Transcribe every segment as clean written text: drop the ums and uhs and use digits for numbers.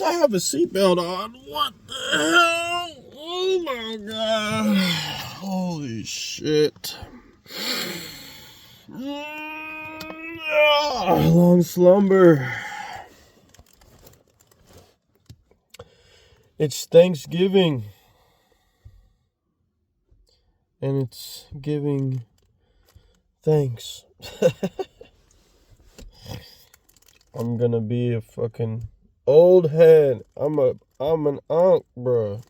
I have a seatbelt on. What the hell? Oh my god. Holy shit. Long slumber. It's Thanksgiving. And it's giving thanks. I'm gonna be a fucking old head. I'm an unk, bro.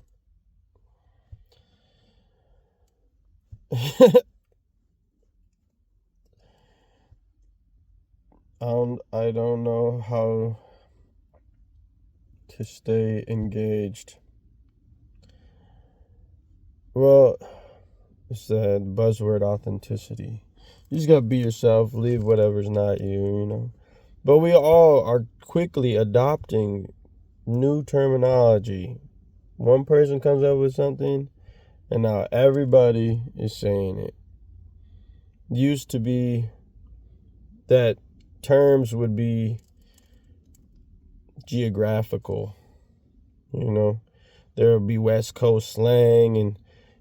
I don't know how to stay engaged. Well, it's that buzzword authenticity. You just gotta be yourself, leave whatever's not you. But we all are quickly adopting new terminology. One person comes up with something, and now everybody is saying it. Used to be that terms would be geographical. There would be West Coast slang and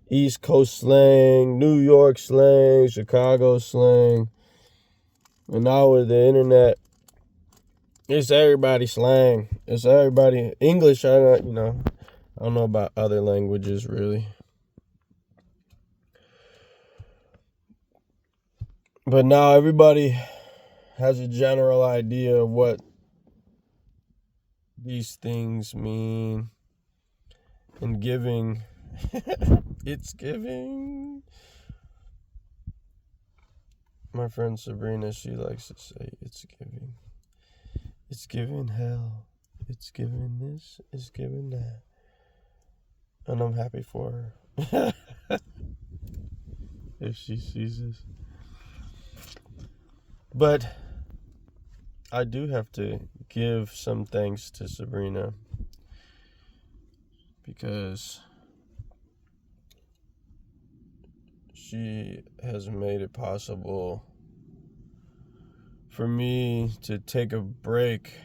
East Coast slang, New York slang, Chicago slang. And now with the internet, it's everybody slang. It's everybody English. I don't know about other languages really. But now everybody has a general idea of what these things mean. And giving, it's giving. My friend Sabrina, she likes to say it's giving. It's giving hell. It's giving this. It's giving that. And I'm happy for her. If she sees this. But I do have to give some thanks to Sabrina. Because she has made it possible for me to take a break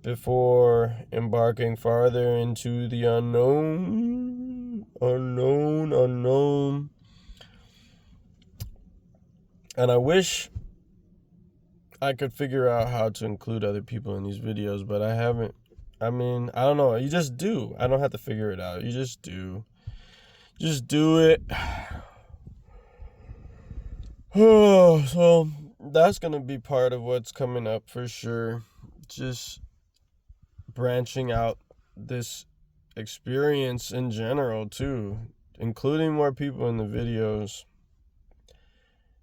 before embarking farther into the unknown. And I wish I could figure out how to include other people in these videos, but I haven't. I don't know. You just do. I don't have to figure it out. You just do. Just do it. Oh, so that's going to be part of what's coming up for sure. Just branching out this experience in general too, including more people in the videos.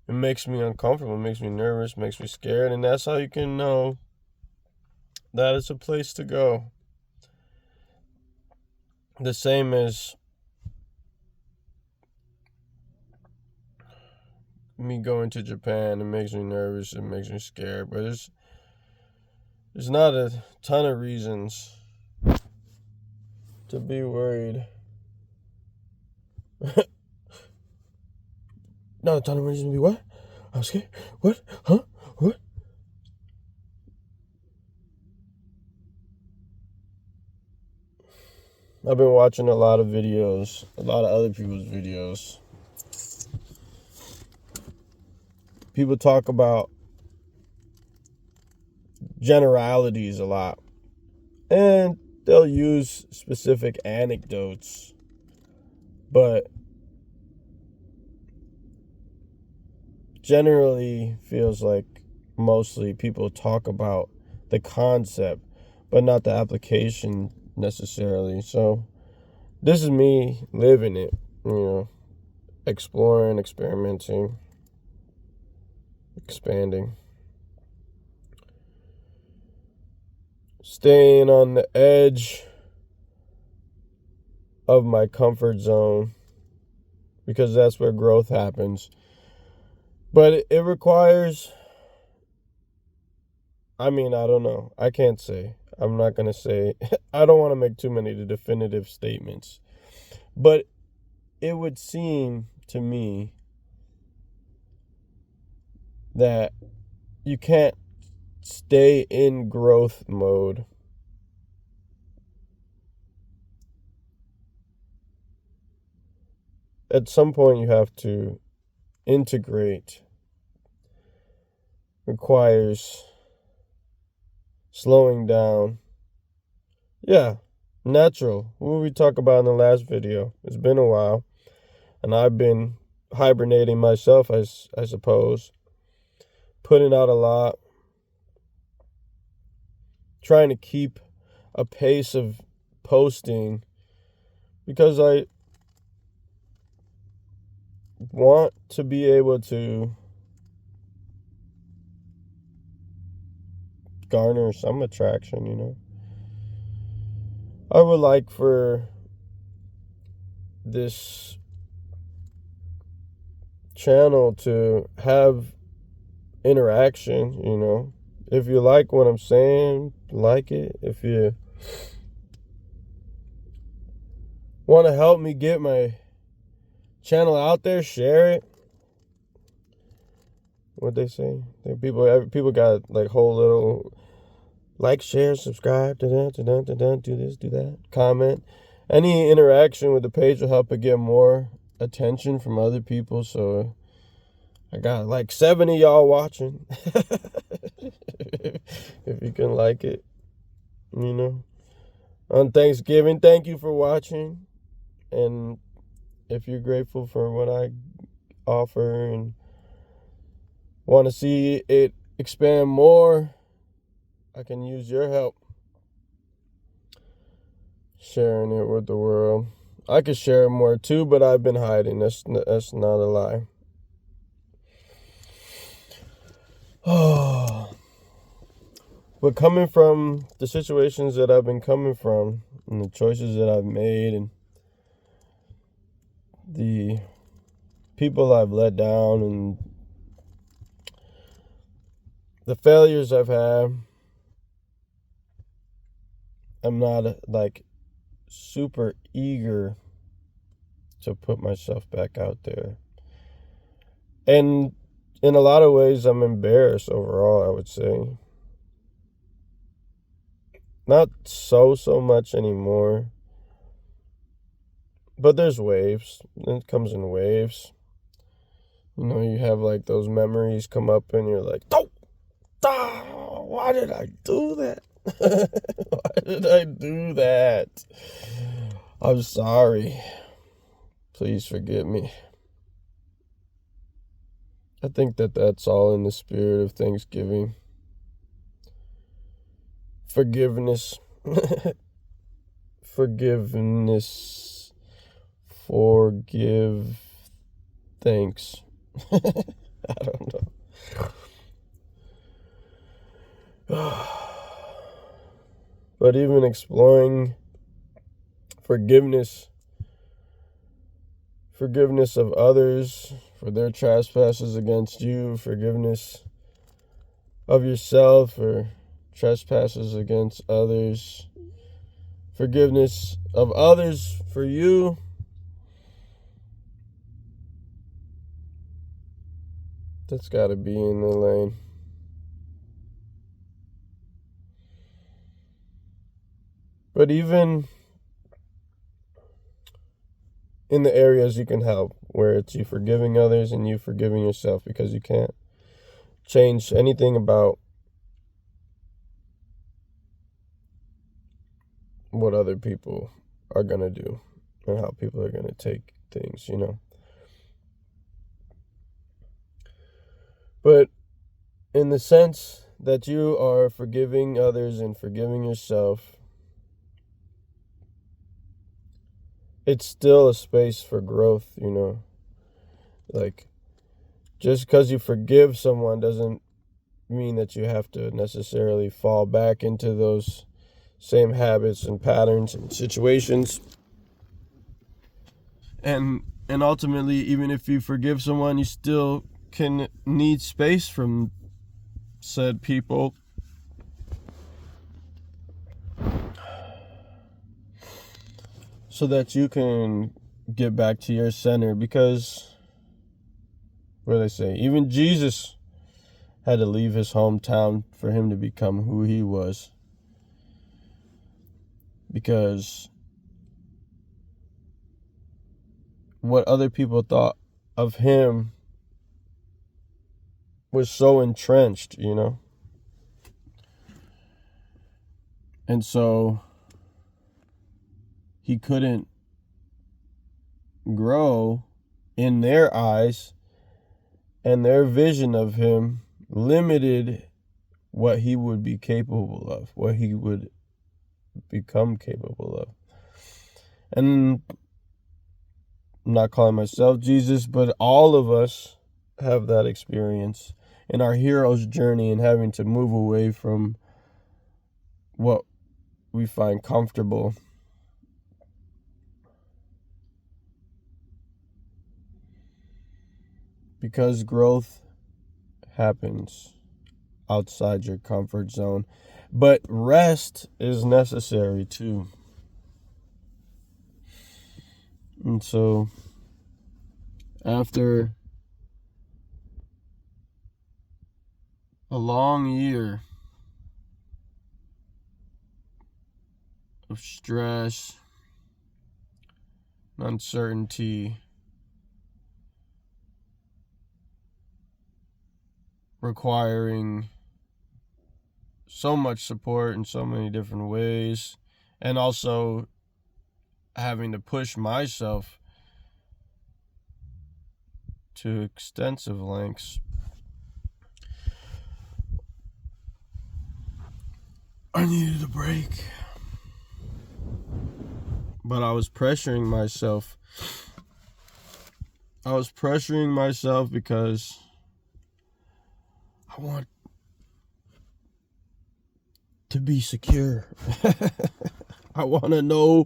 It makes me uncomfortable, it makes me nervous, makes me scared, and that's how you can know that it's a place to go. The same as me going to Japan. It makes me nervous, it makes me scared, but there's not a ton of reasons to be worried. Not a ton of reasons to be what? I'm scared. What? Huh? What? I've been watching a lot of videos, a lot of other people's videos. People talk about generalities a lot. And they'll use specific anecdotes. But generally feels like mostly people talk about the concept, but not the application necessarily. So this is me living it, exploring, experimenting, expanding, staying on the edge of my comfort zone, because that's where growth happens. But it requires, I don't know. I can't say. I'm not going to say. I don't want to make too many definitive statements. But it would seem to me that you can't stay in growth mode at some point you have to integrate. Requires slowing down. Yeah, natural. What we talked about in the last video. It's been a while, and I've been hibernating myself, I suppose. Putting out a lot. Trying to keep a pace of posting because I want to be able to garner some attraction, you know. I would like for this channel to have interaction, you know. If you like what I'm saying, like it. If you want to help me get my channel out there, share it. What they say? People got like whole little like, share, subscribe, do this, do that, comment. Any interaction with the page will help it get more attention from other people. So I got like 70 y'all watching. If you can like it, you know. On Thanksgiving, thank you for watching. And if you're grateful for what I offer and want to see it expand more, I can use your help sharing it with the world. I could share more too, but I've been hiding. That's not a lie. Oh. But coming from the situations that I've been coming from and the choices that I've made and the people I've let down and the failures I've had, I'm not like super eager to put myself back out there. And in a lot of ways, I'm embarrassed overall, I would say. Not so much anymore. But there's waves. It comes in waves. You know, you have like those memories come up and you're like, oh, why did I do that? Why did I do that? I'm sorry. Please forgive me. I think that's all in the spirit of Thanksgiving. Forgiveness. Forgiveness. Forgive. Thanks. I don't know. But even exploring forgiveness of others for their trespasses against you, forgiveness of yourself for trespasses against others, forgiveness of others for you. That's got to be in the lane. But even in the areas you can help, where it's you forgiving others and you forgiving yourself, because you can't change anything about what other people are going to do and how people are going to take things, you know. But in the sense that you are forgiving others and forgiving yourself, it's still a space for growth, you know. Like, just because you forgive someone doesn't mean that you have to necessarily fall back into those same habits and patterns and situations. And ultimately, even if you forgive someone, you still can need space from said people. So that you can get back to your center, because what do they say? Even Jesus had to leave his hometown for him to become who he was. Because what other people thought of him was so entrenched, you know? And so he couldn't grow in their eyes, and their vision of him limited what he would be capable of, what he would become capable of. And I'm not calling myself Jesus, but all of us have that experience in our hero's journey and having to move away from what we find comfortable. Because growth happens outside your comfort zone. But rest is necessary too. And so, after a long year of stress, uncertainty, requiring so much support in so many different ways, and also having to push myself to extensive lengths, I needed a break. But I was pressuring myself. Because I want to be secure. I want to know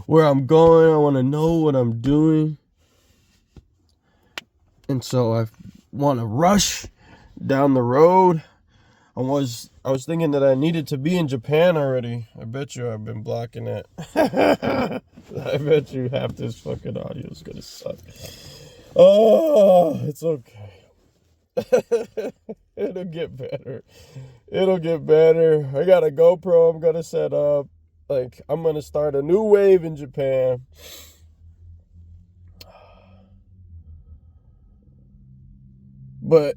where I'm going. I want to know what I'm doing. And so I want to rush down the road. I was thinking that I needed to be in Japan already. I bet you I've been blocking it. I bet you half this fucking audio is gonna suck. Oh, it's okay. It'll get better. I got a GoPro I'm gonna set up. Like, I'm gonna start a new wave in Japan. But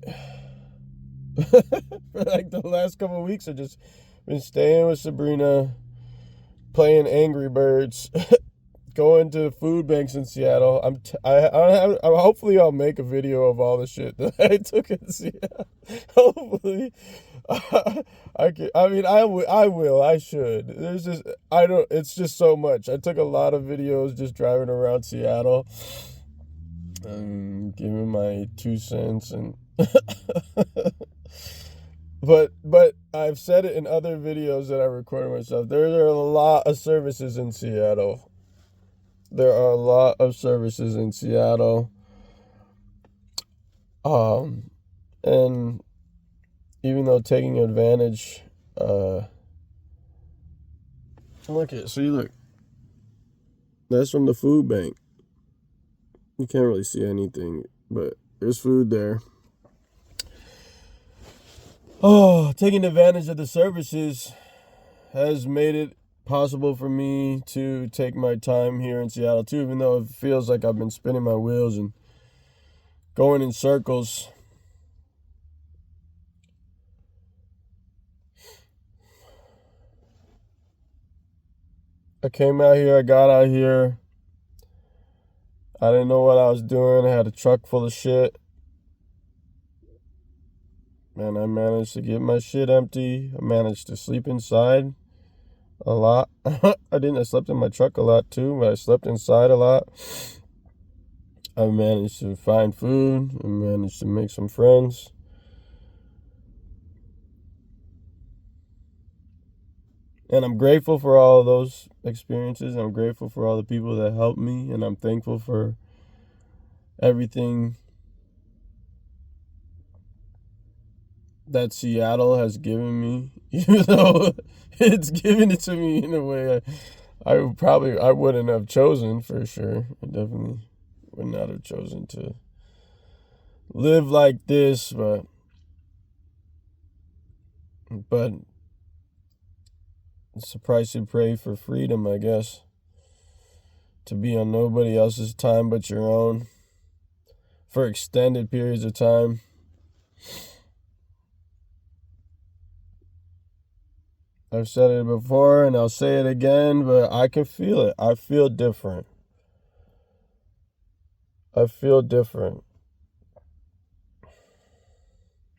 like the last couple of weeks, I've just been staying with Sabrina, playing Angry Birds, going to food banks in Seattle. Hopefully I'll make a video of all the shit that I took in Seattle. Hopefully, I will. I should. It's just so much. I took a lot of videos just driving around Seattle, giving my 2 cents and. But I've said it in other videos that I recorded myself. There are a lot of services in Seattle. And even though taking advantage, look, that's from the food bank. You can't really see anything, but there's food there. Taking advantage of the services has made it possible for me to take my time here in Seattle too, even though it feels like I've been spinning my wheels and going in circles. I got out here. I didn't know what I was doing. I had a truck full of shit. And I managed to get my shit empty. I managed to sleep inside a lot. I slept in my truck a lot too, but I slept inside a lot. I managed to find food. I managed to make some friends. And I'm grateful for all of those experiences. I'm grateful for all the people that helped me. And I'm thankful for everything that Seattle has given me. Even though it's given it to me in a way I wouldn't have chosen, for sure. I definitely would not have chosen to live like this, but it's a price you pay for freedom, I guess. to be on nobody else's time but your own for extended periods of time. I've said it before and I'll say it again, but I can feel it. I feel different. I feel different.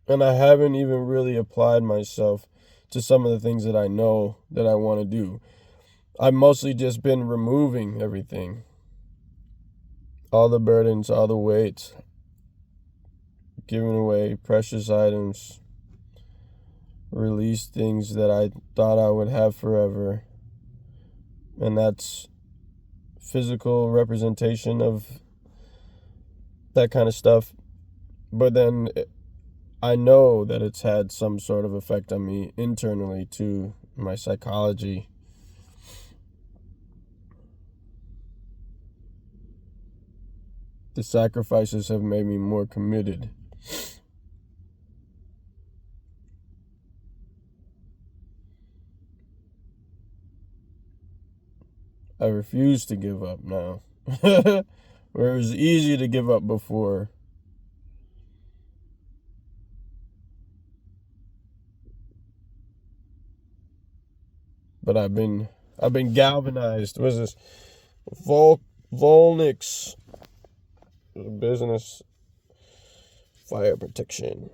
And I haven't even really applied myself to some of the things that I know that I want to do. I've mostly just been removing everything. All the burdens, all the weights. Giving away precious items. Release things that I thought I would have forever. And that's physical representation of that kind of stuff. But then I know that it's had some sort of effect on me internally too, my psychology. The sacrifices have made me more committed. I refuse to give up now. Where it was easy to give up before. But I've been galvanized. What is this? Volnix business fire protection.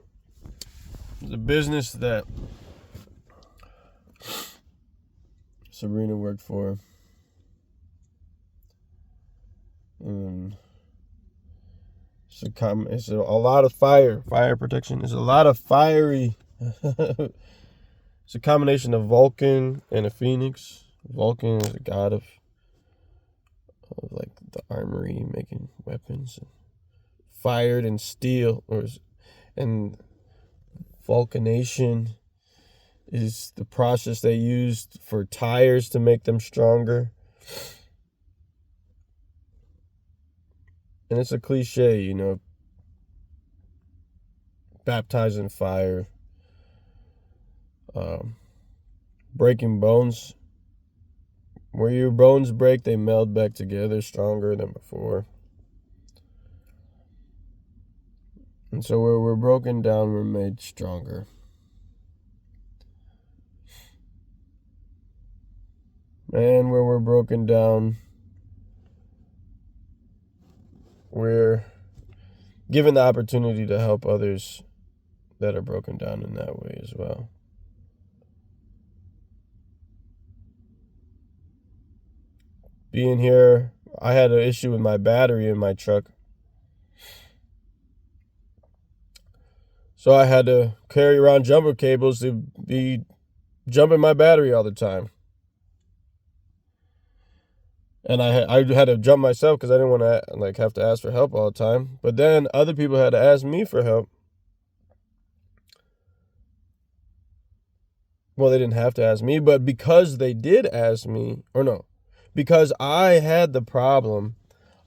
The business that Sabrina worked for. It's a lot of fire protection. There's a lot of fiery. It's a combination of Vulcan and a Phoenix. Vulcan is a god of like the armory, making weapons, and fired in steel, and vulcanation is the process they used for tires to make them stronger. And it's a cliche, baptized in fire, breaking bones. Where your bones break, they meld back together stronger than before. And so where we're broken down, we're made stronger. And where we're broken down, we're given the opportunity to help others that are broken down in that way as well. Being here, I had an issue with my battery in my truck. So I had to carry around jumper cables to be jumping my battery all the time. And I had to jump myself because I didn't want to have to ask for help all the time. But then other people had to ask me for help. Well, they didn't have to ask me, but because they did ask me, because I had the problem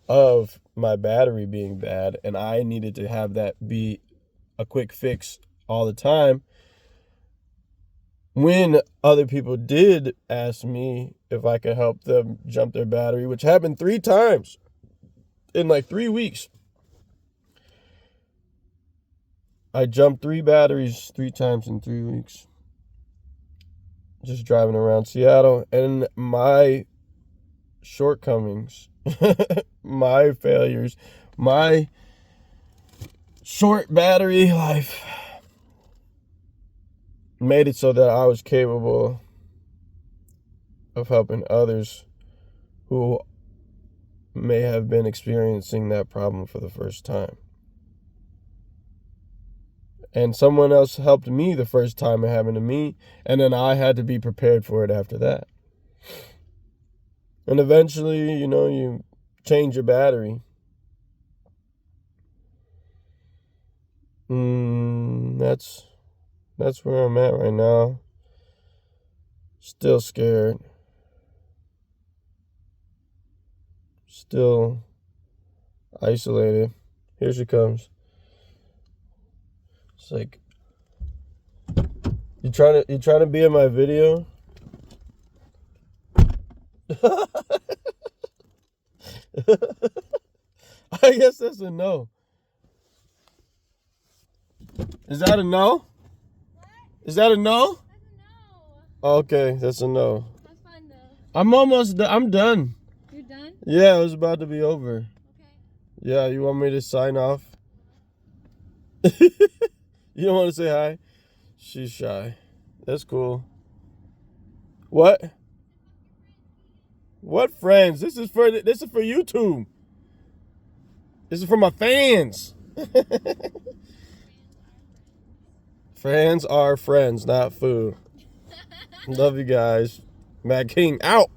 of my battery being bad and I needed to have that be a quick fix all the time. When other people did ask me if I could help them jump their battery, which happened 3 times in 3 weeks. I jumped 3 batteries 3 times in 3 weeks. Just driving around Seattle. And my shortcomings, my failures, my short battery life made it so that I was capable of helping others who may have been experiencing that problem for the first time. And someone else helped me the first time it happened to me, and then I had to be prepared for it after that. And eventually, you change your battery. That's where I'm at right now. Still scared. Still isolated. Here she comes. It's like, you trying to be in my video? I guess that's a no. Is that a no? What? Is that a no? That's a no. Okay, that's a no. Have fun though. I'm almost done. I'm done. You're done? Yeah, it was about to be over. Okay. Yeah, you want me to sign off? You don't want to say hi? She's shy. That's cool. What? What friends? This is for YouTube. This is for my fans. Fans are friends, not food. Love you guys. Matt King out.